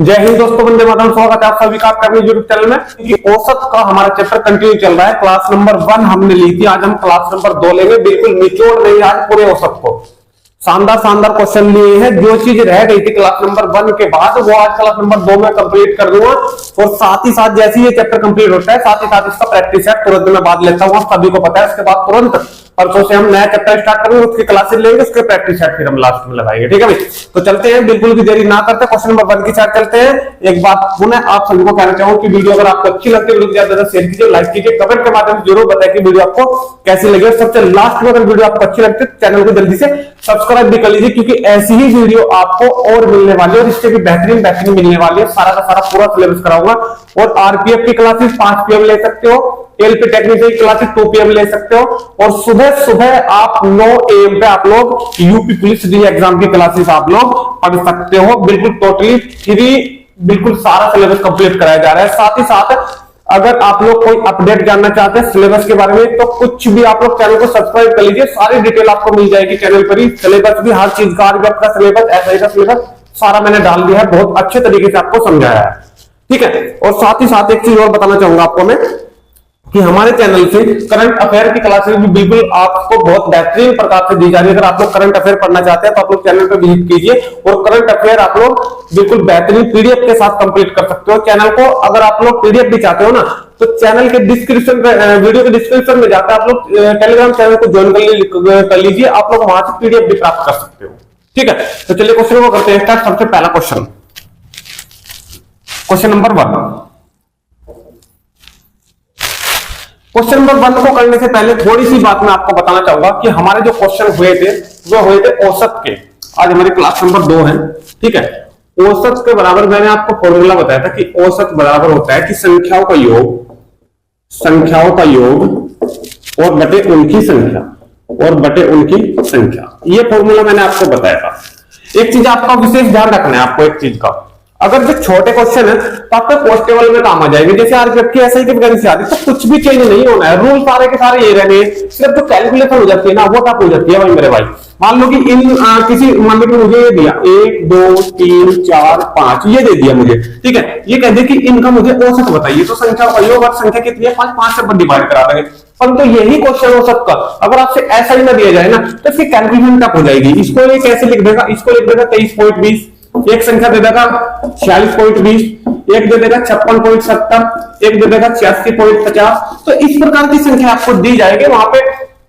जय हिंद दोस्तों, वंदे मातरम। स्वागत है आप सभी का आपका अपने यूट्यूब चैनल में। क्योंकि औसत का हमारा चैप्टर कंटिन्यू चल रहा है। क्लास नंबर 1 हमने ली थी, आज हम क्लास नंबर 2 लेंगे। बिल्कुल निचोड़ नहीं आज पूरे औसत को। शानदार शानदार क्वेश्चन लिए हैं। जो चीज रह गई थी क्लास नंबर 1 के बाद वो आज क्लास नंबर 2 में कंप्लीट कर दूंगा। और साथ ही साथ जैसे ये चैप्टर कंप्लीट होता है साथ ही साथ इसका प्रैक्टिस है तुरंत मैं बाद लेता हूँ, सभी को पता है। उसके बाद तुरंत परसों से हम नया चैप्टर स्टार्ट करेंगे, उसकी क्लासेस लेंगे, उसके प्रैक्टिस सेट फिर हम लास्ट में लगाएंगे। ठीक है भाई, तो चलते हैं, बिल्कुल भी देरी ना करते, क्वेश्चन नंबर 1 की साइड चलते हैं। एक बात पुनः आप सभी को कहना चाहूंगा कि वीडियो अगर आपको अच्छी लगती है वीडियो को ज्यादा शेयर कीजिए, लाइक कीजिए, कमेंट के माध्यम से जरूर बताएं कि वीडियो आपको कैसी लगी। और सबसे लास्ट में अगर वीडियो आपको अच्छी लगती है चैनल को जल्दी से सब्सक्राइब भी कर लीजिए, क्योंकि ऐसी ही वीडियो आपको और मिलने वाली है और इससे भी बेहतरीन बेहतरीन मिलने वाली है। सारा का सारा पूरा सिलेबस कराऊंगा। और आरपीएफ की क्लासेस 5 PM ले सकते हो, एलपी टेक्निकल की क्लासेस 2 PM ले सकते हो। और सुबह सुबह आप 9 AM पे आप लोग यूपी पुलिस डी एग्जाम की क्लासेस आप लोग पढ़ सकते हो। बिल्कुल टोटली फ्री, बिल्कुल सारा सिलेबस कंप्लीट कराया जा रहा है। साथ ही साथ अगर आप लोग कोई अपडेट जानना चाहते हैं सिलेबस के बारे में तो कुछ भी आप लोग चैनल को सब्सक्राइब कर लीजिए, सारी डिटेल आपको मिल जाएगी चैनल पर ही। सिलेबस भी हर चीज का, आरबीएफ का सिलेबस, एसआई का सिलेबस सारा मैंने डाल दिया है, बहुत अच्छे तरीके से आपको समझाया है। ठीक है, और साथ ही साथ एक चीज और बताना चाहूंगा आपको मैं कि हमारे चैनल से करंट अफेयर की क्लासेस भी बिल्कुल आपको बहुत बेहतरीन प्रकार से दी जा रही है। अगर आप लोग करंट अफेयर पढ़ना चाहते हैं तो आप लोग चैनल पर विजिट कीजिए और करंट अफेयर आप लोग बिल्कुल बेहतरीन पीडीएफ के साथ कंप्लीट कर सकते हो। चैनल को अगर आप लोग पीडीएफ भी चाहते हो ना तो चैनल के डिस्क्रिप्शन, वीडियो के डिस्क्रिप्शन में जाकर आप लोग टेलीग्राम चैनल को ज्वाइन कर लीजिए, आप लोग वहां से पीडीएफ भी प्राप्त कर सकते हो। ठीक है, तो चलिए क्वेश्चन को करते हैं स्टार्ट। सबसे पहला question, question number 1। Question number 1 को करने से पहले थोड़ी सी बात मैं आपको बताना चाहूंगा कि हमारे जो क्वेश्चन हुए थे वो हुए थे औसत के। आज हमारी क्लास नंबर 2 है। ठीक है, औसत के बराबर मैंने आपको फॉर्मूला बताया था कि औसत बराबर होता है कि संख्याओं का योग और बटे उनकी संख्या, ये फॉर्मूला मैंने आपको बताया था। एक चीज आपका विशेष ध्यान रखना है आपको, एक चीज का, अगर जो छोटे क्वेश्चन है तो आपको पोस्टेबल में काम आ जाएंगे। जैसे आरपीएफ की एसआई की वैकेंसी आती है तो कुछ भी चेंज नहीं होना है, रूल सारे के सारे ये रहने, सिर्फ जो कैलकुलेशन हो जाती है ना वो टफ हो जाती है भाई मेरे भाई। मान लो कि मान लो कि मुझे ये दिया 1 2 3 4 5 ये दे दिया मुझे। ठीक है, ये कह दे कि इनका मुझे औसत बताइए, तो संख्या का योग और संख्या कितनी है 5 से डिवाइड करा देंगे। परंतु यही क्वेश्चन औसत का अगर आपसे ऐसा ही ना दिया जाए ना तो इसकी कैलकुलेशन टफ हो जाएगी। इसको ये कैसे लिख देगा, इसको लिख देगा 23.20, एक संख्या दे देगा 46.20, एक दे देगा 56.70, एक दे देगा 86.50। तो इस प्रकार की संख्या आपको दी जाएगी। वहां पे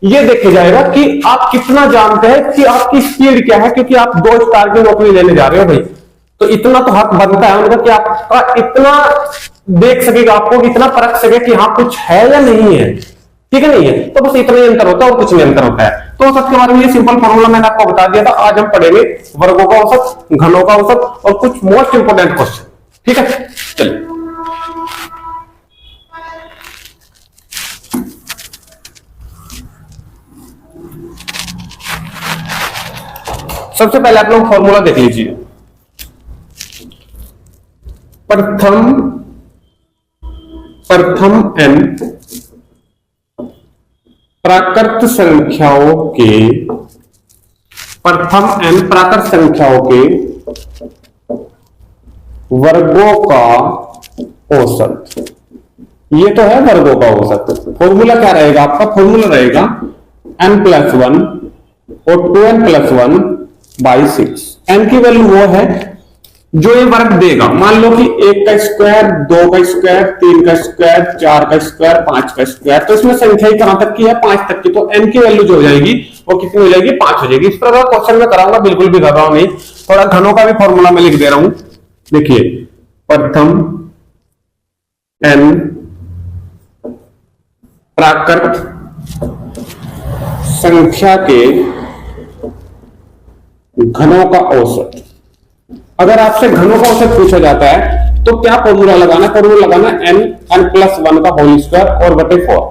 ये देखा जाएगा कि आप कितना जानते हैं, कि आपकी स्पीड क्या है, क्योंकि आप 2 स्टार की नौकरी लेने जा रहे हो भाई। तो इतना तो हक बनता है उनका कि आपका इतना देख सकेगा, आपको इतना परख सके कि हाँ कुछ है या नहीं है। ठीक है, नहीं है तो बस इतना ही अंतर होता है और कुछ नहीं अंतर होता है। तो औसत के बारे में ये सिंपल फॉर्मूला मैंने आपको बता दिया था। आज हम पढ़ेंगे वर्गों का औसत, घनों का औसत और कुछ मोस्ट इंपोर्टेंट क्वेश्चन। ठीक है, चलिए सबसे पहले आप लोग फॉर्मूला देख लीजिए। प्रथम n प्राकृत संख्याओं के वर्गों का औसत, ये तो है वर्गों का औसत। फॉर्मूला क्या रहेगा आपका, फॉर्मूला रहेगा n+1 और 2n+1/6। n की वैल्यू वो है जो ये वर्ग देगा। मान लो कि 1 का स्क्वायर, 2 का स्क्वायर, 3 का स्क्वायर, 4 का स्क्वायर, 5 का स्क्वायर, तो इसमें संख्या ही कहां तक की है 5 तक की। तो n की वैल्यू जो हो जाएगी वो कितनी हो जाएगी 5 हो जाएगी। इस प्रकार क्वेश्चन में कराऊंगा, बिल्कुल भी घबराओ नहीं। थोड़ा घनों का भी फॉर्मूला मैं लिख दे रहा हूं, देखिए। प्रथम n प्राकृत संख्या के घनों का औसत। अगर आपसे घनों का औसत पूछा जाता है तो क्या फॉर्मूला लगाना, फॉर्मूला लगाना n+1 का होल स्क्वायर और बटे 4।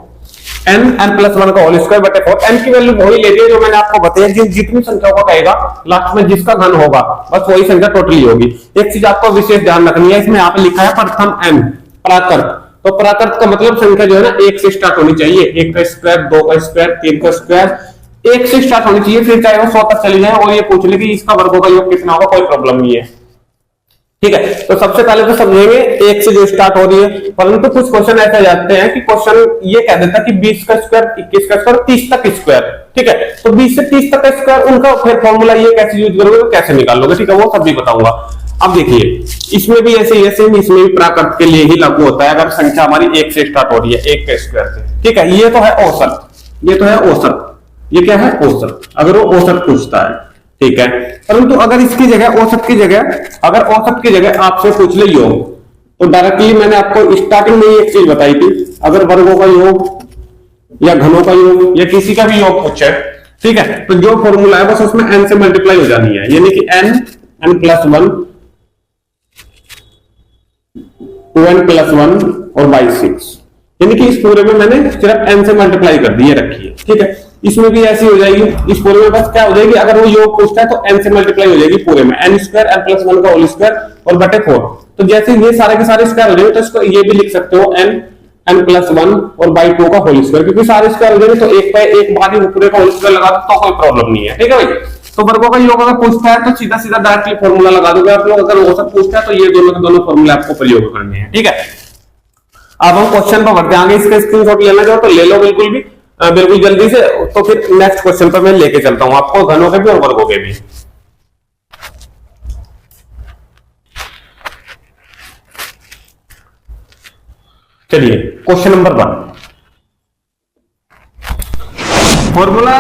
n+1 का होल स्क्वायर बटे 4। n की वैल्यू वही ले जो मैंने आपको बताया, जितनी संख्या को कहेगा लास्ट में जिसका घन होगा बस वही संख्या टोटली होगी। एक चीज आपको विशेष ध्यान रखनी है, इसमें यहाँ पे लिखा है प्रथम n प्राकृत, तो प्राकृत का मतलब संख्या जो है ना 1 से स्टार्ट होनी चाहिए। 1 का स्क्वायर, 2 का स्क्वायर, 3 का स्क्वायर, 1 से स्टार्ट होनी चाहिए, फिर चाहे वो 100 तक चली जाए और ये पूछ ले कि इसका वर्गों का योग कितना होगा, कोई प्रॉब्लम नहीं है। ठीक है। तो सबसे पहले तो समझेंगे एक से जो स्टार्ट हो रही है, परंतु कुछ क्वेश्चन ऐसे जाते हैं कि क्वेश्चन ये कह देता है कि 20 का स्क्वायर, 21 का स्क्वायर, 30 तक स्क्वायर। ठीक है, तो 20 से 30 तक का स्क्वायर, उनका फिर फॉर्मूला ये कैसे यूज करोगे, तो कैसे निकालोगे, ठीक है, वो सब भी बताऊंगा। अब देखिए इसमें भी ऐसे ही सेम, इसमें भी प्राकृत के लिए ही लागू होता है अगर संख्या हमारी 1 से स्टार्ट हो रही है, 1 के स्क्वायर से। ठीक है, ये तो है औसत, ये तो है औसत, ये क्या है औसत, अगर वो औसत पूछता है। ठीक है, परंतु अगर इसकी जगह औसत की जगह, अगर औसत की जगह आपसे पूछ ले योग, तो डायरेक्टली मैंने आपको स्टार्टिंग में ही एक चीज बताई थी, अगर वर्गों का योग या घनों का योग या किसी का भी योग पूछे, ठीक है, तो जो फॉर्मूला है बस उसमें n से मल्टीप्लाई हो जानी है, यानी कि n+1 2n+1 और बाई 6, यानी कि इस पूरे में मैंने सिर्फ n से मल्टीप्लाई कर दी है, रखी है। ठीक है, इसमें भी ऐसी हो जाएगी, इस पूरे में बस क्या हो जाएगी, अगर वो योग पूछता है तो n से मल्टीप्लाई हो जाएगी पूरे में, n स्क्वायर n+1 का होल स्क्वायर और बटे 4। तो जैसे ये सारे के सारे स्क्वायर हो जाएंगे तो इसको ये भी लिख सकते हो n+1 और बाई 2 का होल स्क्वायर, क्योंकि सारे स्क्वायर हो जाएंगे तो एक पे एक बार ही पूरे का होल स्क्वायर लगा दो तो कोई प्रॉब्लम नहीं है। ठीक है भाई, तो वर्गों का योग अगर पूछता है तो सीधा सीधा डायरेक्टली फॉर्मूला लगा दोगे आप लोग, अगर औसत पूछता है तो ये दोनों के दोनों फॉर्मूले आपको प्रयोग करने हैं। ठीक है, अब हम क्वेश्चन पर बढ़ते आगे, इसका स्क्रीनशॉट लेना चाहो तो ले लो बिल्कुल भी, बिल्कुल जल्दी से। तो फिर नेक्स्ट क्वेश्चन पर मैं लेके चलता हूं आपको घनों के भी और वर्गों के भी। चलिए क्वेश्चन नंबर 1, फॉर्मूला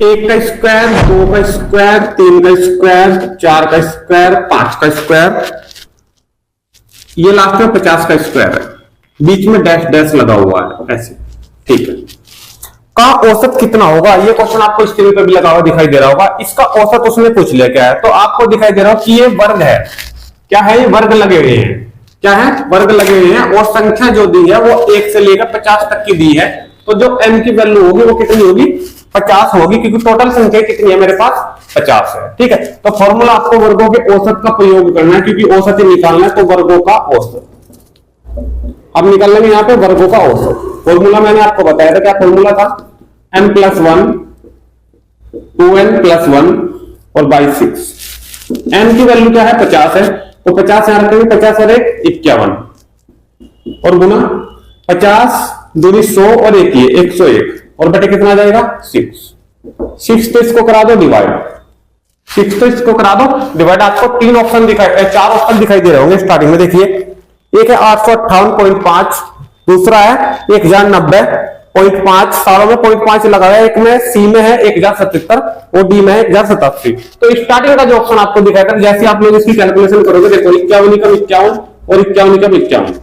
1 का स्क्वायर, 2 का स्क्वायर, 3 का स्क्वायर, 4 का स्क्वायर, 5 का स्क्वायर, ये लास्ट में 50 का स्क्वायर है, बीच में डैश डैश लगा हुआ है ऐसे। ठीक है, का औसत कितना होगा, ये क्वेश्चन आपको स्क्रीन पर भी लगा हुआ दिखाई दे रहा होगा। इसका औसत उसने पूछ लिया क्या है, तो आपको दिखाई दे रहा हो कि ये वर्ग है, क्या है, ये वर्ग लगे हुए हैं, क्या है, वर्ग लगे हुए हैं, और संख्या जो दी है वो 1 से लेकर 50 तक की दी है, तो जो n की वैल्यू होगी वो कितनी होगी, 50 होगी, क्योंकि टोटल संख्या कितनी है मेरे पास, 50 है। ठीक है, तो फॉर्मूला आपको वर्गों के औसत का प्रयोग करना है, क्योंकि औसत ही निकालना है, तो वर्गों का औसत अब निकाल लेंगे यहाँ पे वर्गों का औसत। फॉर्मूला मैंने आपको बताया था, क्या फॉर्मूला था, n+1 2n+1 और बाई 6। n की वैल्यू क्या है, 50 है, तो 50 यहां रखेंगे, 50 और 1 51 और गुना 50 दूनी 100 और 1 ये 101 और बटे कितना आ जाएगा 6 तो इसको करा दो डिवाइड, 6 तो इसको करा दो डिवाइड। आपको 3 ऑप्शन दिखाई, 4 ऑप्शन दिखाई दे रहे होंगे स्टार्टिंग में। देखिए एक है 858.5, दूसरा है 1090.5, सारों में 0.5 लगा है, एक में सी में है 1077 और डी में है 1087। तो स्टार्टिंग का जो ऑप्शन आपको दिखाएगा, जैसे आप लोग इसकी कैलकुलेशन करोगे, देखो 51 का 51 और 51 का 51,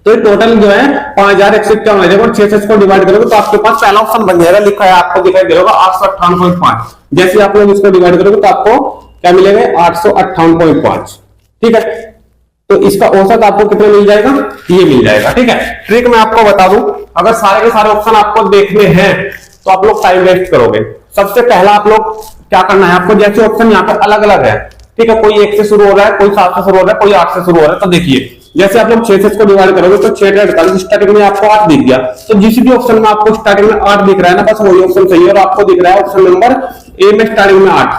तो टोटल जो है 5151 आ जाएगा, और 6 से इसको डिवाइड करोगे तो आपके पास पहला ऑप्शन बन जाएगा, लिखा है आपको दिखाई दे रहा 858.5। जैसे आप लोग इसको डिवाइड करोगे तो आपको क्या मिलेगा, 858.5। ठीक है, तो इसका औसत आपको कितना मिल जाएगा, ये मिल जाएगा। ठीक है, ट्रिक मैं आपको बता दूं, अगर सारे के सारे ऑप्शन आपको देखने हैं तो आप लोग टाइम वेस्ट करोगे। सबसे पहला आप लोग क्या करना है, आपको जैसे ऑप्शन यहाँ पर अलग अलग है, ठीक है, कोई 1 से शुरू हो रहा है, कोई 7 से शुरू हो रहा है, कोई 8 से शुरू हो रहा है, तो देखिए जैसे आप लोग 6 से इसको डिवाइड करोगे तो 6 48, स्टार्टिंग में आपको 8 दिख गया, तो जिस भी ऑप्शन में आपको स्टार्टिंग में 8 दिख रहा है ना, बस वही ऑप्शन सही है, और आपको दिख रहा है ऑप्शन नंबर ए में स्टार्टिंग में 8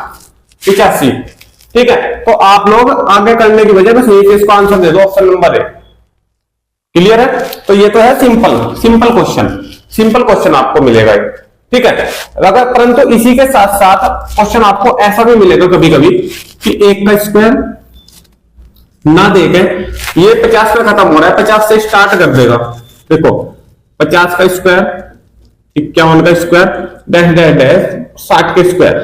85। ठीक है, तो आप लोग आगे करने की वजह बस यही से इसको आंसर दे दो, ऑप्शन नंबर ए। क्लियर है, तो ये तो है सिंपल क्वेश्चन आपको मिलेगा। ठीक है, अगर परंतु इसी के साथ साथ क्वेश्चन आपको ऐसा भी मिलेगा कभी कभी कि 1 का स्क्वायर ना देके ये 50 पे खत्म हो रहा है, 50 से स्टार्ट कर देगा, देखो 50 का स्क्वायर, 51 का स्क्वायर, डैश डैश डैश 60 के स्क्वायर।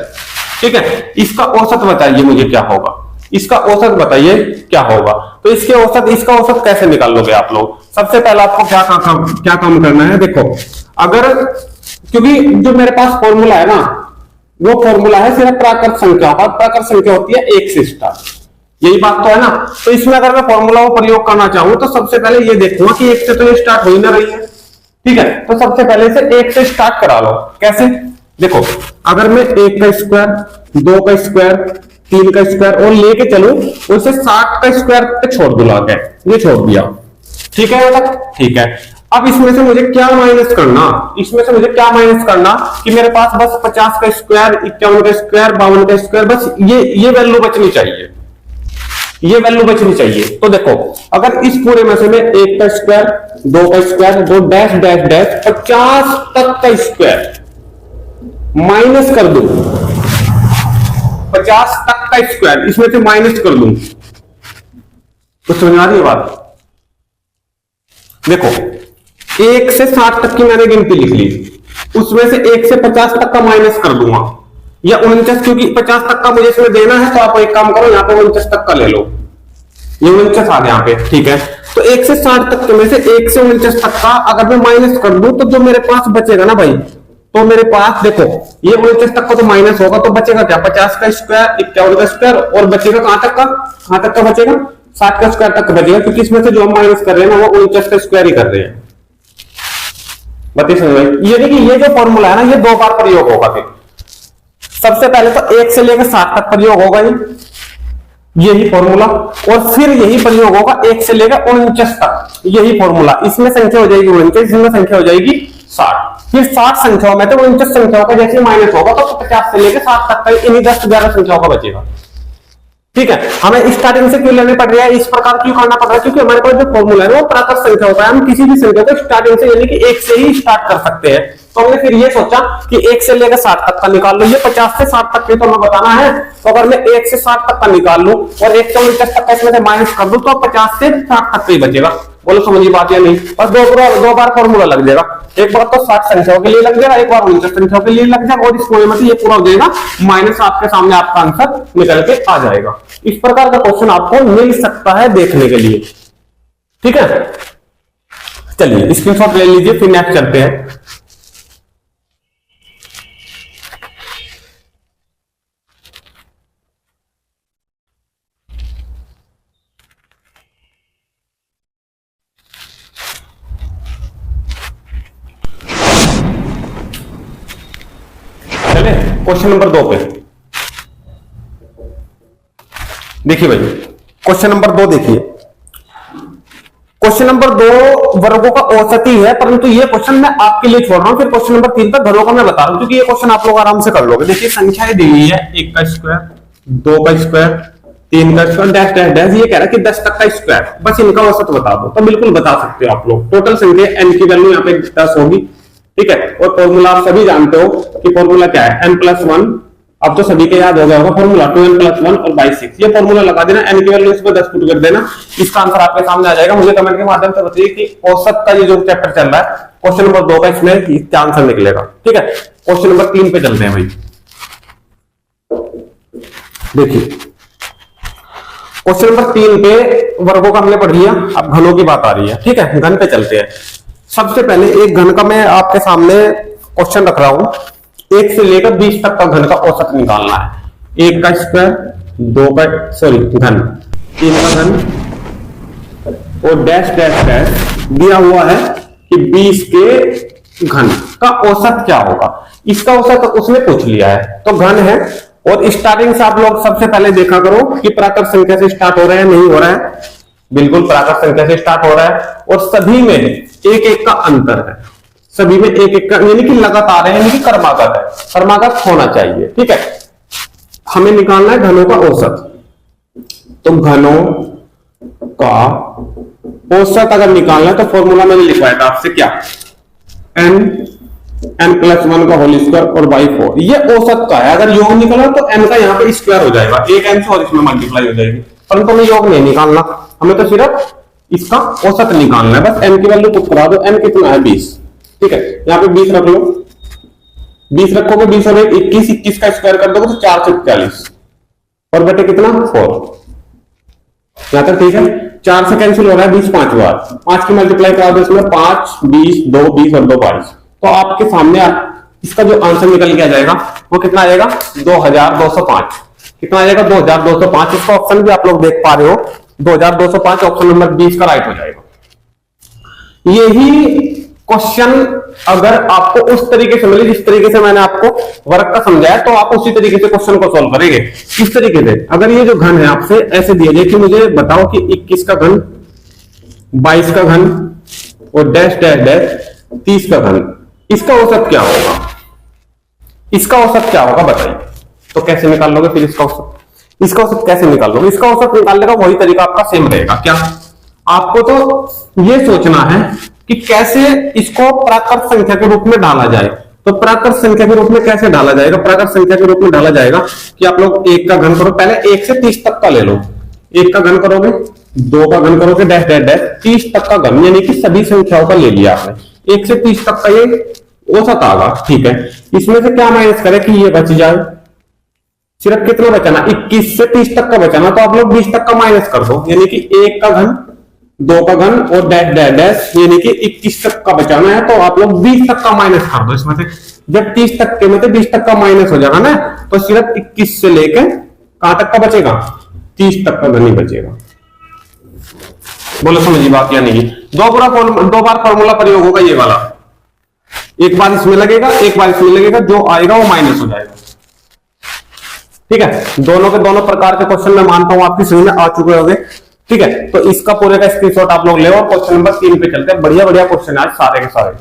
ठीक है, इसका औसत बताइए मुझे क्या होगा, इसका औसत बताइए क्या होगा। तो इसका औसत कैसे निकाल लोगे आप लोग, सबसे पहले आपको क्या काम करना है, देखो अगर, क्योंकि जो मेरे पास फॉर्मूला है ना, वो फॉर्मूला है सिर्फ प्राकृत संख्या का, प्राकृत संख्या होती है 1 से स्टार्ट, यही बात तो है ना। तो इसमें अगर मैं फॉर्मूला को प्रयोग करना चाहूं तो सबसे पहले ये देखूंगा कि 1 से तो ये स्टार्ट हो ही ना रही है। ठीक है, तो सबसे पहले से 1 से स्टार्ट करा लो। कैसे, देखो अगर मैं 1 का स्क्वायर, 2 का स्क्वायर, 3 का स्क्वायर और लेके चलूं, उसे 60 का स्क्वायर पे छोड़ दूंगा, ये छोड़ दिया। ठीक है, ठीक है, अब इसमें से मुझे क्या माइनस करना, कि मेरे पास बस 50 का स्क्वायर, 51 का स्क्वायर, 52 का स्क्वायर, बस ये वैल्यू बचनी चाहिए। ये वैल्यू बचनी चाहिए। तो देखो अगर इस पूरे में से मैं 1 का स्क्वायर, 2 का स्क्वायर, 2 डैश डैश डैश 50 तक का स्क्वायर माइनस कर दूं, 50 तक का स्क्वायर इसमें से माइनस कर दूं, तो समझ आ रही है बात? देखो 1 से 60 तक की मैंने गिनती लिख ली, उसमें से 1 से 50 तक का माइनस कर दूंगा, या 49, क्योंकि 50 तक का मुझे इसमें देना है तो आप एक काम करो, यहां पे 49 तक का ले लो, ये 49 आ गया यहाँ पे, ठीक है। तो 1 से 60 तक में से 1 से 49 तक का अगर मैं माइनस कर दूं तो जो मेरे पास बचेगा ना भाई, तो मेरे पास देखो ये 49 तक का तो माइनस होगा, तो बचेगा क्या, 50 का स्क्वायर, 51 का स्क्वायर, और बचेगा कहां तक का बचेगा, 60 का स्क्वायर तक बचेगा, क्योंकि इसमें से जो हम माइनस कर रहे हैं ना वो 49 का स्क्वायर ही कर रहे हैं। बताइए समझ, ये देखिए ये जो फॉर्मूला है ना ये 2 बार प्रयोग होगा। फिर सबसे पहले तो 1 से लेकर 60 तक प्रयोग होगा यही फॉर्मूला, और फिर यही प्रयोग होगा 1 से लेकर 49 तक, यही फॉर्मूला। इसमें संख्या हो जाएगी 49, इसमें संख्या हो जाएगी 60, फिर 60 संख्याओं में तो 49 संख्याओं का जैसे माइनस होगा तो 50 से लेकर 60 तक का इन्हीं 10-11 संख्याओं का बचेगा। ठीक है, हमें स्टार्टिंग से क्यों लेने पड़ रहा है, इस प्रकार क्यों करना पड़ रहा है, क्योंकि हमारे पास जो फॉर्मूला है वो प्राकृत संख्या होता है, हम किसी भी संख्या को स्टार्टिंग से यानी कि 1 से ही स्टार्ट कर सकते हैं। तो हमने फिर ये सोचा कि 1 से लेकर 60 तक का निकाल लो, ये 50 से 60 तक के तो हमें बताना है, तो अगर मैं 1 से 60 तक का निकाल लूं और 1 से 49 तक का इसमें से माइनस कर दूं तो 50 से 60 तक का ही बचेगा। बोलो समझिए बात या नहीं? बस दो बार फॉर्मूला लग जाएगा, एक बार तो 60 संख्याओं के लिए लग जाएगा, एक बार 49 संख्याओं के लिए लग जाएगा, और इस पूरे में से ये पूरा हो जाएगा माइनस, आपके सामने आपका आंसर निकल के आ जाएगा। इस प्रकार का क्वेश्चन आपको मिल सकता है देखने के लिए। ठीक है, चलिए स्क्रीनशॉट ले लीजिए, फिर नेक्स्ट चलते हैं। चले क्वेश्चन नंबर 2 पे देखिए भाई, क्वेश्चन नंबर 2 देखिए। क्वेश्चन नंबर 2 वर्गों का औसत ही है, परंतु ये क्वेश्चन मैं आपके लिए छोड़ रहा हूं, फिर क्वेश्चन नंबर 3 तक घरों का मैं बता रहा हूं, क्योंकि ये क्वेश्चन आप लोग आराम से कर लोगे। देखिए संख्याएं दी हुई है, 1 का स्क्वायर, 2 का स्क्वायर, 3 का स्क्वायर, डैश डैश डैश, ये कह रहा है कि 10 तक का स्क्वायर, बस इनका औसत बता दो। तो बिल्कुल बता सकते हो आप लोग। टोटल संख्या n की वैल्यू यहाँ पे 10 होगी, ठीक है। और फॉर्मूला आप सभी जानते हो कि फॉर्मूला क्या है, n+1। अब तो सभी के याद हो गया होगा फॉर्मूला, 2n+1 और बाई 6, ये फॉर्मूला लगा देना, n की वैल्यू इसमें 10 पुट कर देना, इसका आंसर आपके सामने आ जाएगा। मुझे कमेंट के माध्यम से बताइए कि औसत का ये जो चैप्टर चल रहा है क्वेश्चन नंबर 2 का, इसमें इसका आंसर निकलेगा। ठीक है, क्वेश्चन नंबर 3 पे चलते हैं भाई। देखिए क्वेश्चन नंबर 3 पे वर्गों का हमने पढ़ लिया, अब घनों की बात आ रही है। ठीक है, घन पे चलते हैं। सबसे पहले एक घन का मैं आपके सामने क्वेश्चन रख रहा हूं, 1 से लेकर 20 तक का घन का औसत निकालना है। 1 का स्क्वायर, 2 का घन, 3 का घन, और डैश डैश डैश दिया हुआ है कि 20 के घन का औसत क्या होगा। इसका औसत उसने पूछ लिया है, तो घन है। और स्टार्टिंग से आप लोग सबसे पहले देखा करो कि प्राकृत संख्या से स्टार्ट हो रहा है, नहीं हो रहा है, बिल्कुल प्राकृत संख्या से स्टार्ट हो रहा है, और सभी में एक एक का अंतर है, सभी में एक एक का, यानी कि लगातार है, यानी कि क्रमागत है, क्रमागत होना चाहिए। ठीक है, हमें निकालना है घनों का औसत। तो घनों का औसत अगर निकालना है तो फॉर्मूला मैंने लिखवाया था आपसे, क्या, n+1 का होल स्क्वायर और बाई 4, ये औसत का है। अगर योग निकालना तो n का यहाँ पे स्क्वायर हो जाएगा, एक n से और इसमें मल्टीप्लाई हो जाएगी, परंतु हमें योग नहीं निकालना, हमें तो सिर्फ इसका औसत निकालना है। बस n की वैल्यू पुट करा दो, n कितना है 20। ठीक है, यहाँ पे 20 रख लो, 20 रखोगे, 20 और 21, 21 का स्क्वायर कर दोगे तो 4 से 41, और बटे कितना 4, यहां तक ठीक है। 4 से कैंसिल हो रहा है, 20 5 बार, 5 की मल्टीप्लाई करा दो इसमें, 5 20 2 20 और 2 22, तो आपके सामने इसका जो आंसर निकल के आ जाएगा वो कितना आएगा, 2205। कितना आएगा, 2205। इसका ऑप्शन भी आप लोग देख पा रहे हो, 2205 ऑप्शन नंबर 20 का राइट हो जाएगा। यही क्वेश्चन अगर आपको उस तरीके से मिले जिस तरीके से मैंने आपको वर्क का समझाया, तो आप उसी तरीके से क्वेश्चन को सॉल्व करेंगे। किस तरीके से, अगर ये जो घन है आपसे ऐसे दिया जाए कि मुझे बताओ कि 21 का घन, 22 का घन और डैश डैश डैश 30 का घन, इसका औसत क्या होगा, इसका औसत क्या होगा बताइए। तो कैसे निकाल लोगे फिर इसका औसत, इसका औसत कैसे निकाल लो? इसका औसत निकालने का वही तरीका आपका सेम रहेगा। क्या आपको तो ये सोचना है कि कैसे इसको प्राकृत संख्या के रूप में डाला जाए। तो प्राकृत संख्या के रूप में कैसे डाला जाएगा? प्राकृत संख्या के रूप में डाला जाएगा कि आप लोग एक का घन करो, पहले 1 से 30 तक का ले लो। एक का घन करोगे, 2 का घन करोगे, डैश डैश डैश, 30 तक का घन, यानी कि सभी संख्याओं का ले लिया आपने। 1 से 30 तक का ये औसत आगा, ठीक है। इसमें से क्या माइनस करें कि ये बच जाए? सिर्फ कितना बचाना? 21 से 30 तक का बचाना, तो आप लोग 20 तक का माइनस कर दो, यानी कि 1 का घन, 2 का घन और डैश डैश डैश, यानी कि 21 तक का बचाना है, तो आप लोग 20 तक का माइनस कर दो इसमें से। जब 30 तक के में से 20 तक का माइनस हो जाएगा ना, तो सिर्फ 21 से लेके कहां तक का बचेगा? 30 तक का घन ही बचेगा। बोलो समझिए बात या नहीं? दो बार फॉर्मूला प्रयोग होगा ये वाला, एक बार इसमें लगेगा, एक बार इसमें लगेगा, जो आएगा वो माइनस हो जाएगा। ठीक है, दोनों के दोनों प्रकार के क्वेश्चन मैं मानता हूं आपकी समझ में आ चुके होंगे। ठीक है, तो इसका पूरे का स्क्रीनशॉट आप लोग ले और क्वेश्चन नंबर 3 पे चलते हैं। बढ़िया बढ़िया क्वेश्चन आज सारे के सारे।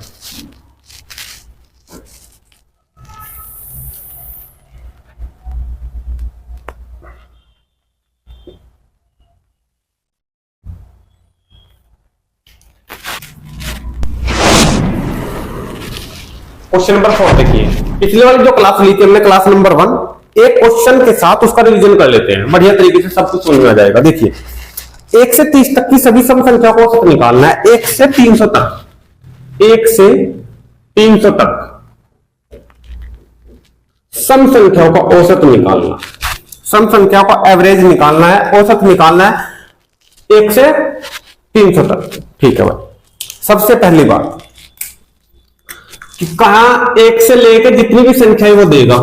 क्वेश्चन नंबर 4 देखिए, पिछले वाली जो क्लास ली थी हमने, क्लास नंबर 1, एक क्वेश्चन के साथ उसका रिवीजन कर लेते हैं, बढ़िया तरीके से सब कुछ समझ में आ जाएगा। देखिए, 1 से 30 तक की सभी सम संख्या को औसत निकालना है। 1 से 300 तक, 1 से 300 तक सम संख्याओं का औसत निकालना, सम संख्याओं का एवरेज निकालना है, औसत निकालना है 1 से 300 तक। ठीक है भाई, सबसे पहली बात कि कहां 1 से लेकर जितनी भी संख्याएं वो देगा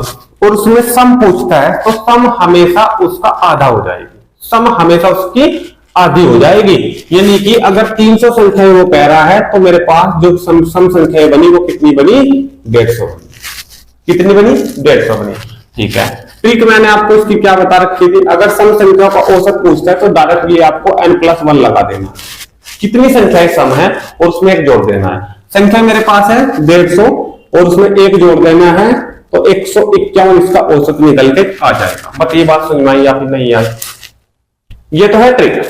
और उसमें सम पूछता है, तो सम हमेशा उसका आधा हो जाएगी, सम हमेशा उसकी आधी हो जाएगी। यानी कि अगर 300 संख्याएं वो कह रहा है, तो मेरे पास जो सम संख्याएं बनी वो कितनी बनी? 150 बनी। कितनी बनी? 150 बनी। ठीक है, ट्रिक मैंने आपको इसकी क्या बता रखी थी? अगर सम संख्याओं का औसत पूछता है तो डायरेक्टली आपको n+1 लगा देना। कितनी संख्याएं सम है और उसमें एक जोड़ देना है। संख्या मेरे पास है 150 और उसमें एक जोड़ देना है, तो 151 इसका औसत निकल के आ जाएगा। बट ये बात समझ में आई या फिर नहीं आई? ये तो है ट्रिक।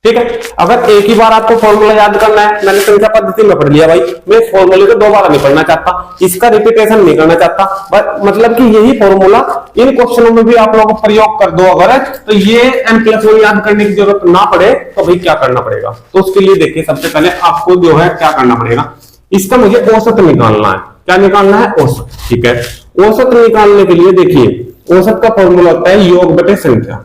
ठीक है, अगर एक ही बार आपको फॉर्मूला याद करना है, मैंने संख्या पद्धति में पढ़ लिया भाई, मैं इस फॉर्मूले को दोबारा नहीं पढ़ना चाहता, इसका रिपीटेशन नहीं करना चाहता, बट मतलब कि यही फॉर्मूला इन क्वेश्चनों में भी आप लोगों को प्रयोग कर दो अगर, तो ये n+1 याद करने की जरूरत ना पड़े, तो भाई क्या करना पड़ेगा? तो उसके लिए देखिए, सबसे पहले आपको जो है क्या करना पड़ेगा, इसका मुझे औसत निकालना है। क्या निकालना है? औसत। ठीक है, औसत निकालने के लिए देखिए, औसत का फॉर्मूला होता है योग बटे संख्या,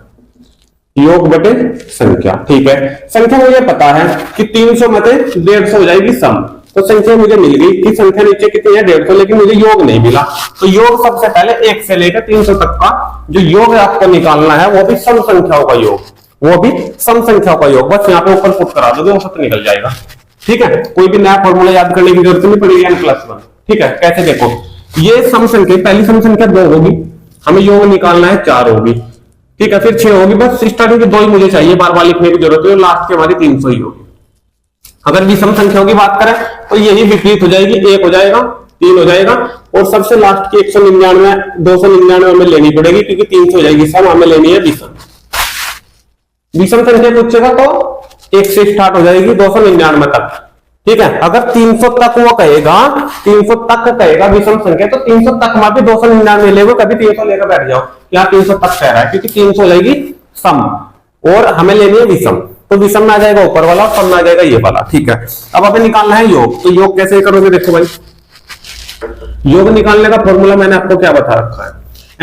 योग बटे संख्या। ठीक है, संख्या मुझे पता है कि 300 में से 150 हो जाएगी सम, तो संख्या मुझे मिल गई कि संख्या नीचे कितनी है? 150, लेकिन मुझे योग नहीं मिला। तो योग सबसे पहले 1 से लेकर 300 तक का जो योग आपको निकालना है, वो भी सम संख्याओं का योग, वो भी सम संख्याओं का योग। बस यहाँ पे ऊपर पुट करा दोगे, औसत निकल जाएगा। ठीक है, कोई भी नया फॉर्मूला याद करने की जरूरत नहीं पड़ेगी n+1। ठीक है, कैसे? देखो, ये सम संख्या, पहली सम संख्या 2 होगी, हमें योग निकालना है 4 होगी। ठीक है, फिर 6 होगी, बस स्टार्टिंग के 2 ही मुझे चाहिए, बार बार लिखने की जरूरत है, लास्ट के हमारी 300 ही होगी। अगर विषम संख्याओं की बात करें तो यही विपरीत हो जाएगी, 1 हो जाएगा, 3 हो जाएगा, और सबसे लास्ट की 199 299 हमें लेनी पड़ेगी, क्योंकि 300 हो जाएगी सम, हमें लेनी है विषम। विषम संख्या पूछेगा तो 1 से स्टार्ट हो जाएगी 299 तक। ठीक है, अगर 300 तक वो कहेगा, 300 तक कहेगा विषम संख्या, तो 300 तक में भी 299 ले, कभी 300 लेकर बैठ जाओ, यहाँ 300 तक कह रहा है, क्योंकि 300 हो जाएगी सम और हमें लेनी है विषम, तो विषम में आ जाएगा ऊपर वाला, सम में आ जाएगा ये वाला। ठीक है, अब हमें निकालना है योग, तो योग कैसे करोगे? देखो भाई, योग निकालने का फॉर्मूला मैंने आपको क्या बता रखा है?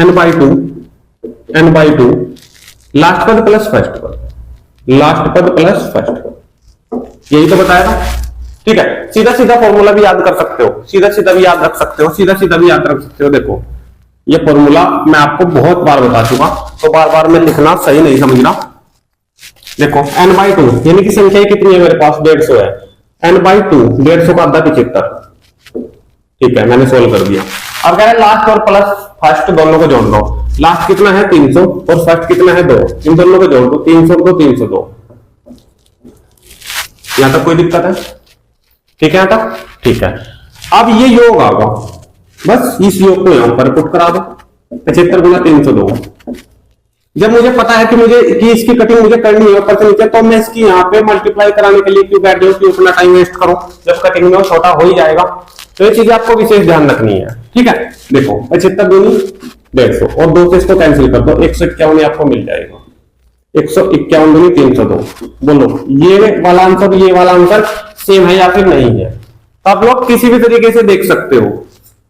n/2 लास्ट पद प्लस फर्स्ट पद, लास्ट पद प्लस फर्स्ट पद, यही तो बताया। ठीक है, सीधा सीधा फॉर्मूला भी याद कर सकते हो, सीधा सीधा भी याद रख सकते हो, सीधा सीधा भी याद रख सकते हो। देखो, ये फॉर्मूला मैं आपको बहुत बार बता चुका, तो बार बार में लिखना सही नहीं समझना। देखो, n/2 यानी कि संख्या कितनी है मेरे पास? 150 है। n/2 150 का आधा 75। ठीक है, मैंने सोल्व कर दिया। अब कह रहे लास्ट और प्लस फर्स्ट दोनों को जोड़ दो। लास्ट कितना है? 300, और फर्स्ट कितना है? 2। इन दोनों को जोड़ दो, 300 को 302। यहां तक कोई दिक्कत है? ठीक है, यहाँ तक ठीक है। अब ये योग आगा, बस इस योग को यहां पर पुट करा दो, 75 गुना 302, जब मुझे पता है कि मुझे कि इसकी कटिंग मुझे करनी है ऊपर से नीचे, तो मैं इसकी यहाँ पे मल्टीप्लाई कराने के लिए क्यों बैठ जाऊँ, क्यों उतना टाइम वेस्ट करूं, जब कटिंग में वो छोटा हो ही जाएगा। तो ये चीजें आपको विशेष ध्यान रखनी है, ठीक है। देखो 75 दूनी 150 और 2 से इसको कैंसिल कर दो, 151 आपको मिल जाएगा। 151 दूनी 302। बोलो ये वाला आंसर ये वाला आंसर सेम है या फिर नहीं है। तो आप लोग किसी भी तरीके से देख सकते हो,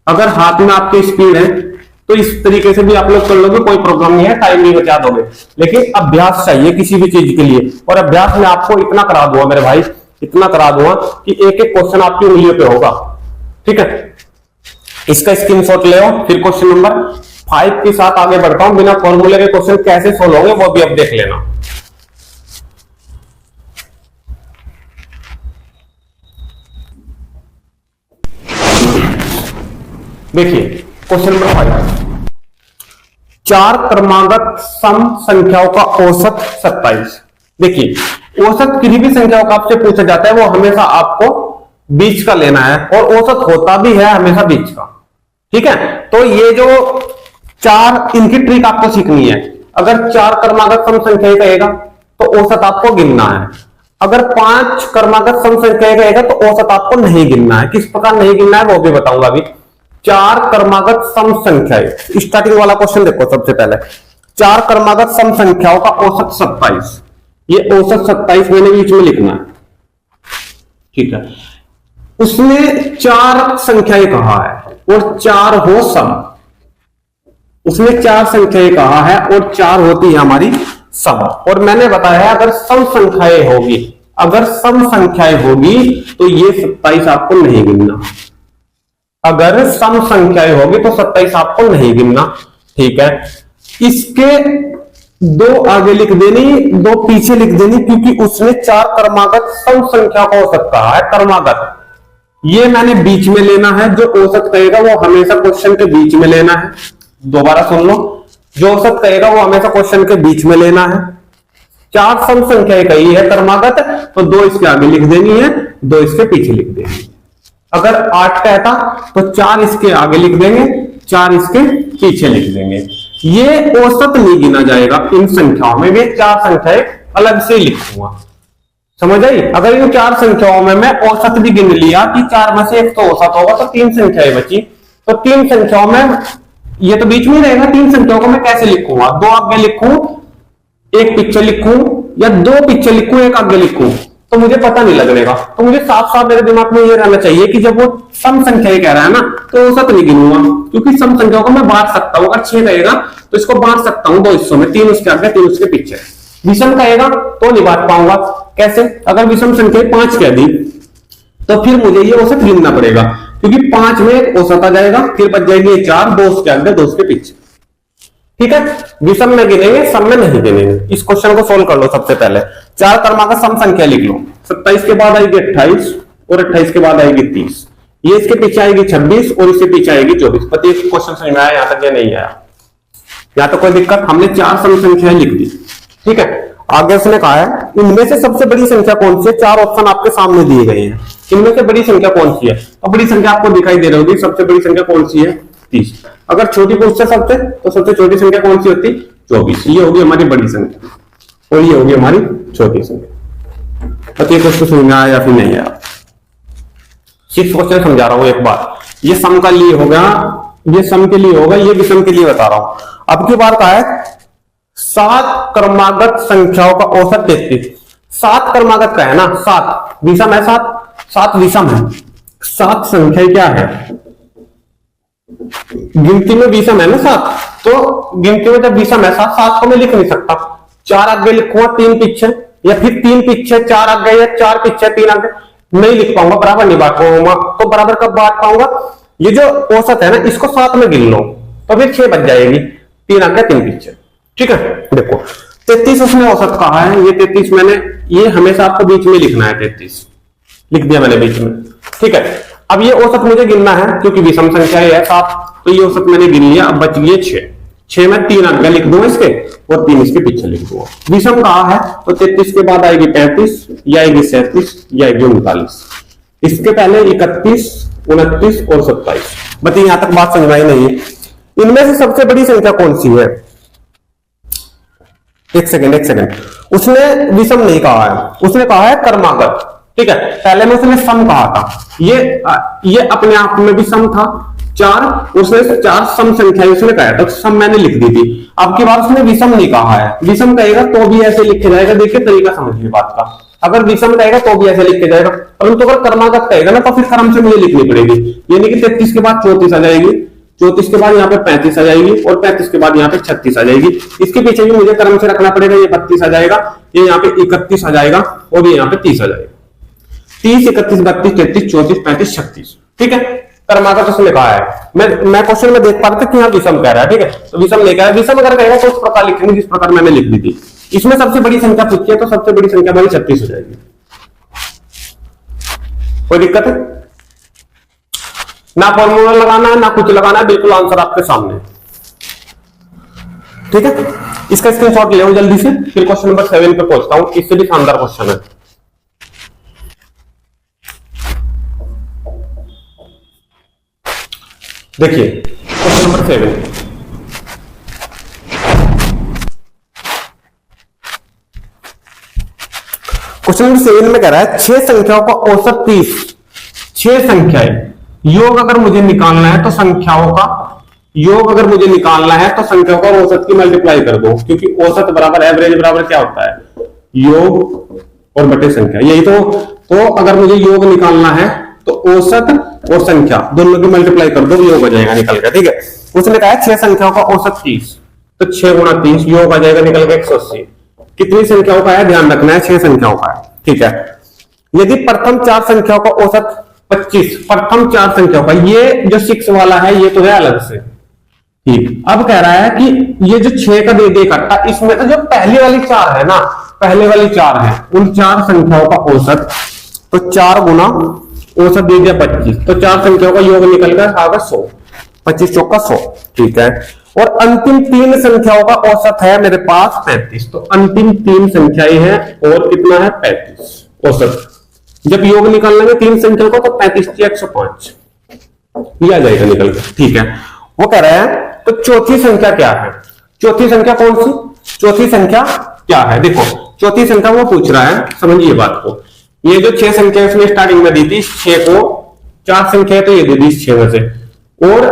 अगर हाथ में आपके स्पीड है तो इस तरीके से भी आप लोग कर लोगे, कोई प्रॉब्लम नहीं है, टाइम भी बचा दोगे। लेकिन अभ्यास चाहिए किसी भी चीज के लिए, और अभ्यास में आपको इतना करा दूंगा मेरे भाई, इतना करा दूंगा कि एक एक क्वेश्चन आपकी उंगलियों पे होगा, ठीक है। इसका स्क्रीनशॉट ले आओ। फिर क्वेश्चन नंबर 5 के साथ आगे बढ़ता हूं। बिना फॉर्मूले के क्वेश्चन कैसे सोल्व होंगे वो भी अब देख लेना। देखिए क्वेश्चन नंबर 5, 4 क्रमागत सम संख्याओं का औसत 27। देखिए औसत किसी भी संख्याओं का आपसे पूछा जाता है वो हमेशा आपको बीच का लेना है, और औसत होता भी है हमेशा बीच का, ठीक है। तो ये जो 4 इनकी ट्रिक आपको सीखनी है। अगर 4 क्रमागत सम संख्या कहेगा तो औसत आपको गिनना है। अगर 5 क्रमागत सम संख्या कहेगा तो औसत आपको नहीं गिनना है। किस प्रकार नहीं गिनना है वो भी बताऊंगा अभी। 4 क्रमागत सम संख्याएं, स्टार्टिंग वाला क्वेश्चन देखो। सबसे पहले 4 क्रमागत सम संख्याओं का औसत 27। ये औसत 27 मैंने बीच में लिखना है, ठीक है। उसने 4 संख्याएं कहा है और 4 हो सम। उसने 4 संख्याएं कहा है और 4 होती है हमारी सम। और मैंने बताया है अगर सम संख्याएं होगी, अगर सम संख्याएं होगी तो ये 27 आपको नहीं गिनना। अगर सम संख्याएं होगी तो 27 आपको नहीं गिनना, ठीक है। इसके 2 आगे लिख देनी, 2 पीछे लिख देनी, क्योंकि उसने 4 क्रमागत सम संख्या का औसत कहा है। क्रमागत ये मैंने बीच में लेना है, जो औसत कहेगा वो हमेशा क्वेश्चन के बीच में लेना है। दोबारा सुन लो, जो औसत कहेगा वो हमेशा क्वेश्चन के बीच में लेना है। 4 सम संख्याएं कही है क्रमागत, तो 2 इसके आगे लिख देनी है, 2 इसके पीछे लिख देनी है। अगर 8 कहता तो 4 इसके आगे लिख देंगे, 4 इसके पीछे लिख देंगे। ये औसत नहीं गिना जाएगा इन संख्याओं में, वे 4 संख्याएं अलग से लिखूंगा, समझ आई। अगर इन 4 संख्याओं में मैं औसत भी गिन लिया कि 4 में से एक तो औसत होगा, तो 3 संख्याएं बची। तो 3 संख्याओं में ये तो बीच में रहेगा। 3 संख्याओं को मैं कैसे लिखूंगा, 2 आगे लिखूं, 1 पीछे लिखूं, या 2 पीछे लिखूं 1 आगे लिखूं, तो मुझे पता नहीं लगेगा। तो मुझे साफ साफ मेरे दिमाग में ये रहना चाहिए कि जब वो सम संख्या कह रहा है ना तो औसत नहीं गिनूंगा, क्योंकि सम संख्याओं को मैं बांट सकता हूं। अगर 6 रहेगा तो इसको बांट सकता हूं 2 हिस्सों में, 3 उसके आगे 3 उसके पीछे। विषम कहेगा तो नहीं बांट पाऊंगा। कैसे, अगर विषम संख्या 5 कह दी तो फिर मुझे ये औसत गिनना पड़ेगा, क्योंकि 5 में एक औसत आ जाएगा, फिर बच जाएगी 4, 2 उसके आगे 2 उसके पीछे, ठीक है। विषम में गिनेंगे, सम में नहीं गिनेंगे। इस क्वेश्चन को सोल्व कर लो। सबसे पहले 4 क्रमागत सम संख्या लिख लो। 27 के बाद आएगी 28 और 28 के बाद आएगी 30। ये इसके पीछे आएगी 26 और इसके पीछे आएगी 24। पति क्वेश्चन समझ में आया यहां तक या नहीं आया? या तो कोई दिक्कत, हमने 4 सम संख्याएं लिख दी, ठीक है। आगे उसने कहा है इनमें से सबसे बड़ी संख्या कौन सी है। 4 ऑप्शन आपके सामने दिए गए हैं, इनमें से बड़ी संख्या कौन सी है। तो बड़ी संख्या आपको दिखाई दे रही होगी, सबसे बड़ी संख्या कौन सी है, 30। अगर छोटी पूछते सबसे, तो सबसे छोटी संख्या कौन सी होती, 24। ये होगी हमारी बड़ी संख्या और ये होगी हमारी छोटी संख्या। तो ये क्वेश्चन समझ में आया या फिर नहीं आया? 6 क्वेश्चन समझा रहा हूं एक बार। ये सम का लिए होगा, ये सम के लिए होगा, ये विषम के लिए बता रहा हूं। अब की बार का है 7 क्रमागत संख्याओं का औसत 33। 7 क्रमागत का है ना, 7 विषम है, 7 विषम है। 7 संख्या क्या है, गिनती में विषम है ना 7, तो गिनती में जब विषम है 7 को मैं लिख नहीं सकता। 4 आगे लिखूंगा 3 पीछे, या फिर 3 पीछे 4 आगे, या 4 पीछे 3 आगे, नहीं लिख पाऊंगा, बराबर नहीं बांट पाऊंगा। तो बराबर कब बांट पाऊंगा, ये जो औसत है ना इसको 7 में गिन लो, तो फिर 6 बच जाएगी, 3 आगे 3 पीछे, ठीक है। देखो 33 उसने औसत कहा है, ये 33 मैंने, ये हमेशा आपको बीच में लिखना है, 33 लिख दिया मैंने बीच में, ठीक है। अब ये औसत मुझे गिनना है क्योंकि विषम संख्या है 7, तो ये औसत मैंने गिन लिया। अब बच गए 6 में 3 आगे लिख दूंगा इसके और 3 इसके पीछे लिख दूंगा। विषम कहा है तो 33 के बाद आएगी 35, या आएगी 37, या आएगी 39। इसके पहले 31, 29 और 27। बताइए यहां तक बात समझ आई नहीं है? इनमें से सबसे बड़ी संख्या कौन सी है, एक सेकंड, उसने विषम नहीं कहा है, उसने कहा है क्रमागत। ठीक है, पहले में उसने सम कहा था, ये अपने आप में भी सम था, चार, उसने चार सम संख्या उसने कहा तो सम मैंने लिख दी थी। अब की बार उसने विषम नहीं कहा है, विषम कहेगा तो भी ऐसे लिखे जाएगा। देखिए तरीका समझिए बात का, अगर विषम कहेगा तो भी ऐसे लिखे जाएगा, परंतु अगर क्रमागत कहेगा ना तो फिर क्रम से मुझे लिखनी पड़ेगी। यानी कि 33 के बाद 34 आ जाएगी, 34 के बाद यहाँ पे 35 आ जाएगी, और 35 के बाद यहाँ पे 36 आ जाएगी। इसके पीछे भी मुझे क्रम से रखना पड़ेगा, ये 32 आ जाएगा, ये यहाँ पे 31 आ जाएगा, और ये यहाँ पे 30 आ जाएगा। 30, 31, 32, 33, 34, 35, 36। ठीक है, क्रमागत उसने कहा है। मैं क्वेश्चन में देख पा रहा था कि यहाँ विषम कह रहा है। ठीक है, तो विषम नहीं कह रहा है, विषम अगर कहेगा तो उस प्रकार लिखेंगे जिस प्रकार मैंने लिख दी थी। इसमें सबसे बड़ी संख्या पूछी है तो सबसे बड़ी संख्या हमारी 36 हो जाएगी। कोई दिक्कत है ना? फॉर्मूला लगाना है ना कुछ लगाना है, बिल्कुल आंसर आपके सामने। ठीक है, इसका स्क्रीनशॉट ले जल्दी से, फिर क्वेश्चन नंबर 7 पे पहुंचता हूं। इससे भी शानदार क्वेश्चन है। देखिए क्वेश्चन नंबर 7, क्वेश्चन नंबर 7 में कह रहा है 6 संख्याओं का औसत 30। 6 संख्याएं, योग अगर मुझे निकालना है तो संख्याओं का योग अगर मुझे निकालना है तो संख्याओं का औसत की मल्टीप्लाई कर दो, क्योंकि औसत बराबर एवरेज बराबर क्या होता है? योग और बटे संख्या। यही तो अगर मुझे योग निकालना है तो औसत और संख्या दोनों की मल्टीप्लाई कर दो, योग हो जाएगा निकल के। ठीक है, उसने कहा है 6 संख्याओं का औसत 30, तो 6 गुणा 30 योग आ जाएगा निकल के 180। कितनी संख्याओं का है ध्यान रखना है, 6 संख्याओं का है। ठीक है, यदि प्रथम 4 संख्याओं का औसत 25, प्रथम 4 संख्याओं का, ये जो 6 वाला है ये तो है अलग से। ठीक, अब कह रहा है कि ये जो 6 का दे दे इकट्ठा, इसमें तो जो पहली वाली 4 है ना, पहले वाली 4 है, उन 4 संख्याओं का औसत, तो 4 गुना औसत दे दिया 25, तो 4 संख्याओं का योग निकल कर आएगा 100, 25 चौका 100। ठीक है, और अंतिम 3 संख्याओं का औसत है मेरे पास 35, तो अंतिम 3 संख्याएं हैं और कितना है 35 औसत। जब योग निकालना है 3 संख्याओं का तो 35 से 105 ये आ जाएगा निकल कर। ठीक है, वो कह रहा है तो चौथी संख्या क्या है? चौथी संख्या कौन सी? चौथी संख्या क्या है? देखो चौथी संख्या वो पूछ रहा है, समझिए बात को। ये जो 6 संख्या उसने स्टार्टिंग में दी थी, 6 को 4 संख्या तो ये दे दी 6 में से, और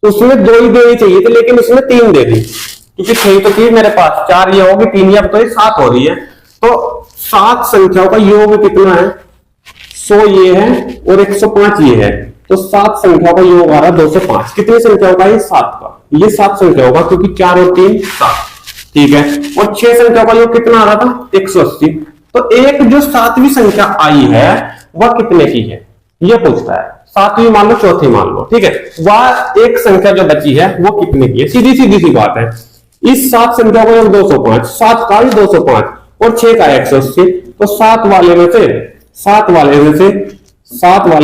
उसमें 2 ही देनी चाहिए थी लेकिन उसने 3 दे दी, क्योंकि 6 तो थी मेरे पास, 4 ये होगी, 3 ये, अब तो ये 7 हो रही है। तो 7 संख्याओं का योग कितना है? 100 ये है और 105 ये है, तो 7 संख्याओं का योग आ रहा है 205। कितनी संख्याओं का? ये 7 का, ये 7 संख्याओं का, क्योंकि 4 और 3 7। ठीक है, और 6 संख्याओं का योग कितना आ रहा था? 180। तो एक जो 7वीं संख्या आई है वह कितने की है ये पूछता है। 7वीं मान लो, चौथी मान लो, ठीक है, वह एक संख्या जो बची है वो कितने की है? सीधी सीधी सी बात है। इस 7 संख्या को 205, 7 का ही 205 और 6 का 180, तो 7 वाले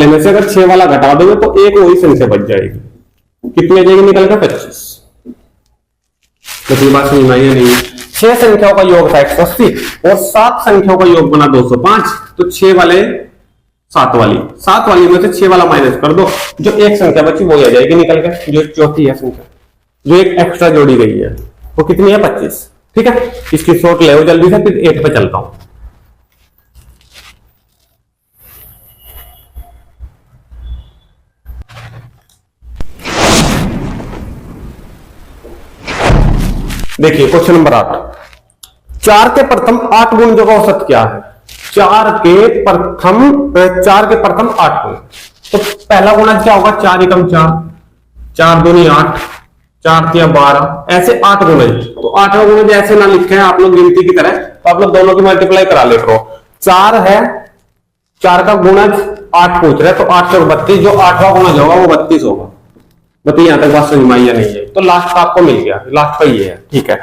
में से अगर 6 वाला घटा दोगे तो एक वही संख्या बच जाएगी। कितनी आ जाएगी निकल कर? 25। तो बात समझ में आई नहीं? 6 संख्याओं का योग था 180 और 7 संख्याओं का योग बना 205, तो 6 वाले 7 वाली में से 6 वाला माइनस कर दो, जो एक संख्या बची वो आ जाएगी निकल के, जो चौथी है संख्या, जो एक एक्स्ट्रा जोड़ी गई है वो कितनी है? 25। ठीक है, इसकी शॉर्ट ले जल्दी से, फिर 8 पे चलता हूं। देखिए क्वेश्चन नंबर 8, 4 के प्रथम 8 गुणजों का औसत क्या है? 4 के प्रथम 8 गुण, तो पहला गुणज क्या होगा? 4 एकम 4, 4 दूनी 8, 4 तिया 12, ऐसे 8 गुणज। तो 8वां गुणज ऐसे ना लिखे हैं आप लोग गिनती की तरह, तो आप लोग दोनों की मल्टीप्लाई करा ले करो। 4 है, 4 का गुणज 8 पूछ रहे, तो 8 से 32, जो 8वां गुणज होगा वो 32 होगा। बताइए यहां तक बात समझ में आई या नहीं है? तो लास्ट का आपको मिल गया, लास्ट का ये है। ठीक है,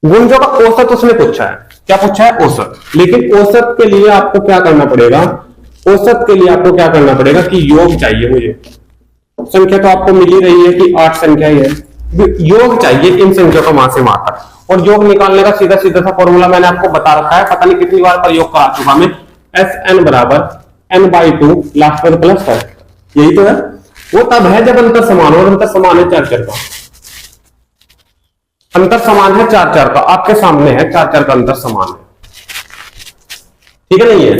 गुणजों का औसत उसने पूछा है। क्या पूछा है? औसत। लेकिन औसत के लिए आपको क्या करना पड़ेगा? औसत के लिए आपको क्या करना पड़ेगा कि योग चाहिए मुझे। संख्या तो आपको मिल ही रही है कि 8 संख्या ही है, योग चाहिए इन संख्याओं का वहां से वहां तक। और योग निकालने का सीधा सीधा सा फॉर्मूला मैंने आपको बता रखा है, पता नहीं कितनी बार प्रयोग करा चुका मैं। Sn बराबर n/2 लास्ट पर प्लस है, यही तो है। वो तब है जब अंतर समान हो, और अंतर समान है 4 का। अंतर समान है 4 का, आपके सामने है 4 का अंतर समान है, ठीक है नहीं है।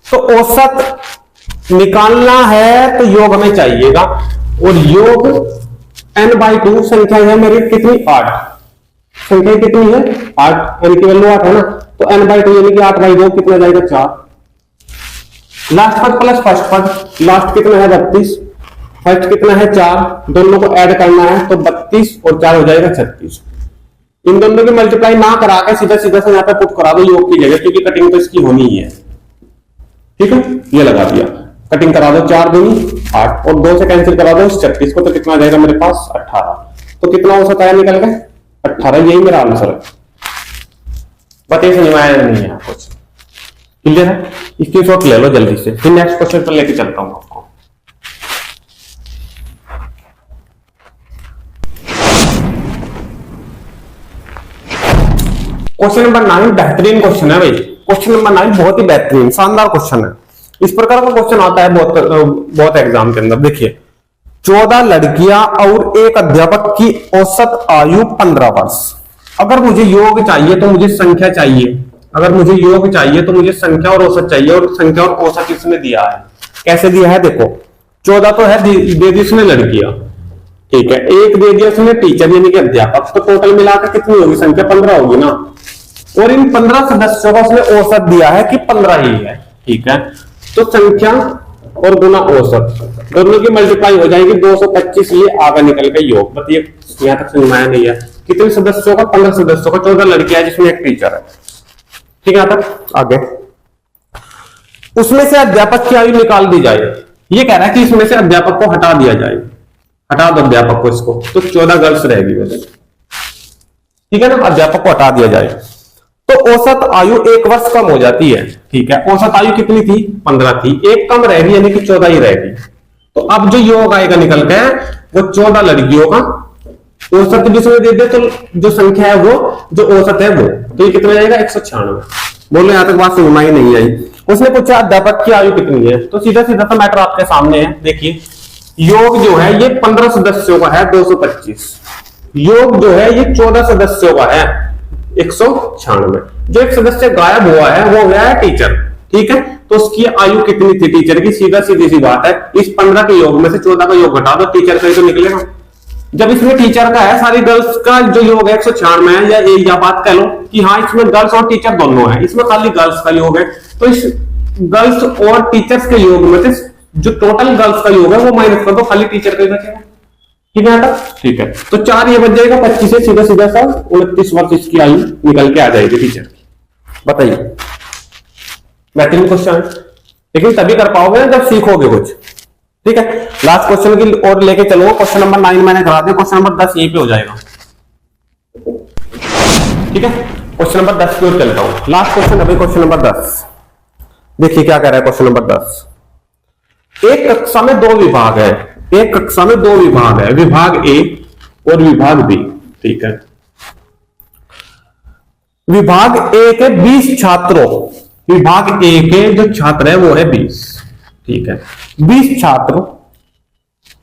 तो औसत निकालना है तो योग हमें चाहिएगा, और योग n/2 संख्या है मेरी कितनी 8, संख्या कितनी है 8, n की वैल्यू 8 है ना, तो n/2 यानी कि 8/2 कितना जाएगा 4, लास्ट पद प्लस फर्स्ट पद, लास्ट कितना है 32, फर्स्ट कितना है 4, दोनों को ऐड करना है तो 32 और 4 हो जाएगा 36। इन दोनों की मल्टीप्लाई ना करा के सीधा सीधा से यहाँ पे पुट करा दो योग की जगह, क्योंकि कटिंग तो इसकी होनी ही है, ठीक है। ये लगा दिया, कटिंग करा दो, 4 दूनी 8 और 2 से कैंसिल करा दो 36 को, तो कितना आ जाएगा मेरे पास 18। तो कितना औसत आया निकल के 18, यही मेरा आंसर है। बताइए समझ में आया नहीं है कुछ, क्लियर है। इसकी शॉट ले लो जल्दी से, फिर नेक्स्ट क्वेश्चन पर लेके चलता हूं आपको। क्वेश्चन नंबर 9 बेहतरीन क्वेश्चन है भाई, क्वेश्चन नंबर 9 बहुत ही बेहतरीन शानदार क्वेश्चन है। इस प्रकार का क्वेश्चन आता है बहुत एग्जाम के अंदर। देखिए 14 लड़कियां और एक अध्यापक की औसत आयु 15 वर्ष। अगर मुझे योग चाहिए तो मुझे संख्या चाहिए, अगर मुझे योग चाहिए तो मुझे संख्या और औसत चाहिए, और संख्या और औसत इसने दिया है। कैसे दिया है देखो, 14 तो है दे दी उसने लड़कियां, ठीक है, एक दे दिया उसने टीचर यानी कि अध्यापक, तो टोटल मिलाकर कितनी होगी संख्या 15 होगी ना। और इन 15 सदस्यों का उसने औसत दिया है कि 15 ही है, ठीक है। तो संख्या और गुना औसत दोनों की मल्टीप्लाई हो जाएगी 225, ये आगे निकल के योग। बताइए यहां तक समझ में आया नहीं है। कितने सदस्यों का 15 सदस्यों का, 14 लड़कियां जिसमें एक टीचर है, ठीक है। यहां तक आगे उसमें से अध्यापक की आयु निकाल दी जाए। ये कह रहा है कि इसमें से अध्यापक को हटा दिया जाए, हटा दो अध्यापक को, इसको तो 14 गर्ल्स रहेगी वैसे, ठीक है ना। अध्यापक को हटा दिया जाए तो औसत आयु 1 वर्ष कम हो जाती है, ठीक है। औसत आयु कितनी थी 15 थी, एक कम रहेगी यानी कि 14 ही रहेगी। तो अब जो योग आएगा निकल के वो 14 लड़कियों का औसत भी दे दे, तो जो संख्या है वो जो औसत है वो, तो ये कितना जाएगा 196। बोलो यहां तक बात समझ ही नहीं आई। उसने पूछा अध्यापक की आयु कितनी है, तो सीधा सीधा सा मैटर आपके सामने है। देखिए योग जो है ये 15 सदस्यों का है 225, योग जो है ये 14 सदस्यों का है 196। जो एक सदस्य गायब हुआ है वो गया है टीचर, ठीक है। तो उसकी आयु कितनी थी टीचर की, सीधा सीधी सी बात है, इस 15 के योग में से 14 का योग घटा दो, टीचर का ही तो निकलेगा। जब इसमें टीचर का है, सारी गर्ल्स का जो योग है 196 है, या बात कह लो कि हाँ इसमें गर्ल्स और टीचर दोनों है, इसमें खाली गर्ल्स का योग है, तो इस गर्ल्स और टीचर्स के योग में से जो टोटल गर्ल्स का योग है वो माइनस कर दो, खाली टीचर का ही बचेगा, ठीक है। ठीक है, तो 4 ये बच जाएगा 25 से सीधा सीधा सा 29 वर्ष इसकी आयु निकल के आ जाएगी टीचर की। बताइए बेहतरीन क्वेश्चन, लेकिन तभी कर पाओगे ना जब सीखोगे कुछ, ठीक है। लास्ट क्वेश्चन की और लेके चलूंगा, क्वेश्चन नंबर 9 मैंने करा दिया, क्वेश्चन नंबर 10 यहीं पे हो जाएगा, ठीक है। क्वेश्चन नंबर 10 की ओर चलता हूं, लास्ट क्वेश्चन अभी क्वेश्चन नंबर 10। देखिए क्या कह रहा है क्वेश्चन नंबर 10। एक कक्षा में 2 विभाग है, एक कक्षा में 2 विभाग है, विभाग ए और विभाग बी, ठीक है। विभाग ए के 20 छात्रों, विभाग ए के जो छात्र है वो है 20, ठीक है। 20 छात्रों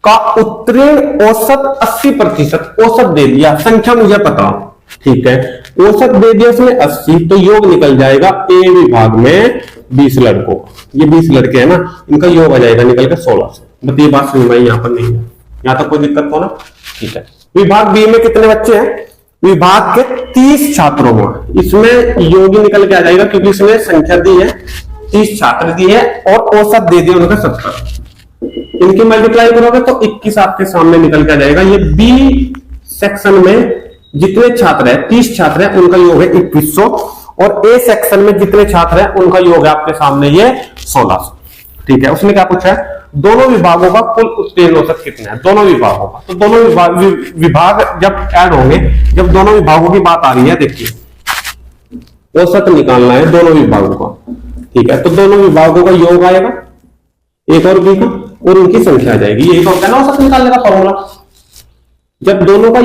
का उत्तीर्ण औसत 80%, औसत दे दिया, संख्या मुझे पता, ठीक है। औसत दे दिया उसने 80, तो योग निकल जाएगा ए विभाग में 20 लड़कों, ये 20 लड़के हैं ना, इनका योग आ जाएगा निकल के 16। बताइए बात समझ में यहां पर नहीं है, यहां तक कोई दिक्कत हो ना, ठीक है। विभाग बी में कितने बच्चे हैं, विभाग के 30 छात्रों में, इसमें योग निकल के आ जाएगा क्योंकि इसमें संख्या दी है 30 छात्र दी है और औसत दे दिया उनका 70। इनकी मल्टीप्लाई करोगे तो 21 आपके सामने निकल के आ जाएगा। ये बी सेक्शन में जितने छात्र है 30 छात्र है उनका योग है 2100, और ए सेक्शन में जितने छात्र हैं उनका योग है आपके सामने ये 1600, ठीक है। उसने क्या पूछा है, दोनों विभागों का कुल उत्तीर्ण औसत कितना है, दोनों विभागों का। तो दोनों विभाग जब ऐड होंगे, जब दोनों विभागों की बात आ रही है, देखिए औसत निकालना है दोनों विभागों का, ठीक है। तो दोनों विभागों का योग आएगा एक और बी का, और उनकी संख्या आ जाएगी, यही तो होता है ना औसत निकालने का फॉर्मूला। जब दोनों का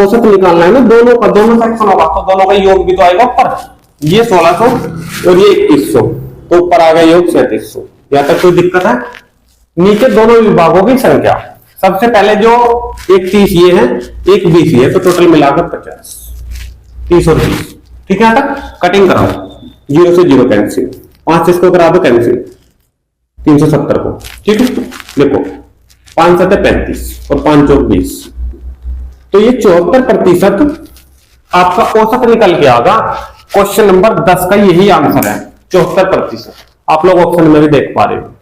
औसत निकालना है ना, दोनों सेक्शन होगा तो दोनों का योग भी तो आएगा ऊपर, ये 1600 और ये 2100, तो ऊपर आ गया योग 3700। यहां तक कोई दिक्कत है, नीचे दोनों विभागों की संख्या, सबसे पहले जो एक 30 ये है, एक 20 ये है, तो टोटल मिलाकर 50, 30 और 20। ठीक है, तक कटिंग कराओ, 0 से 0 कैंसिल, 5 इसको करा दो कैंसिल, 370 को। ठीक है, देखो 5 7 35 और 5 चौक 20, तो ये 74% आपका औसत निकल के आगा। क्वेश्चन नंबर 10 का यही आंसर है, 74%। आप लोग ऑप्शन में भी देख पा रहे हो।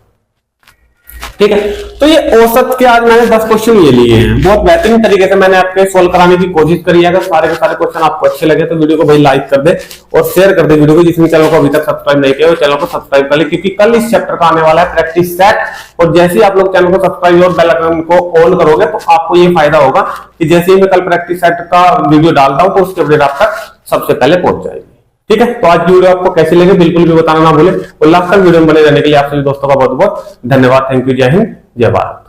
ठीक है, तो ये औसत के आज मैंने 10 क्वेश्चन ये लिए हैं, बहुत बेहतरीन तरीके से मैंने आपके सोल्व कराने की कोशिश करी है। अगर सारे के सारे क्वेश्चन आपको अच्छे लगे तो वीडियो को भाई लाइक कर दे और शेयर कर दे वीडियो को। जिसने चैनल को अभी तक सब्सक्राइब नहीं किया वो चैनल को सब्सक्राइब कर ले, क्योंकि कल इस चैप्टर का आने वाला है प्रैक्टिस सेट। और जैसे ही आप लोग चैनल को सब्सक्राइब और बेल आइकन को ऑन करोगे तो आपको ये फायदा होगा कि जैसे ही मैं कल प्रैक्टिस सेट का वीडियो डालता हूं तो उसकी अपडेट आप तक सबसे पहले पहुंच जाएगी। ठीक है, तो आज की वीडियो आपको कैसी लगी बिल्कुल भी बताना ना भूले, और लास्ट तक वीडियो में बने रहने के लिए आप सभी दोस्तों का बहुत बहुत धन्यवाद। थैंक यू, जय हिंद, जय भारत।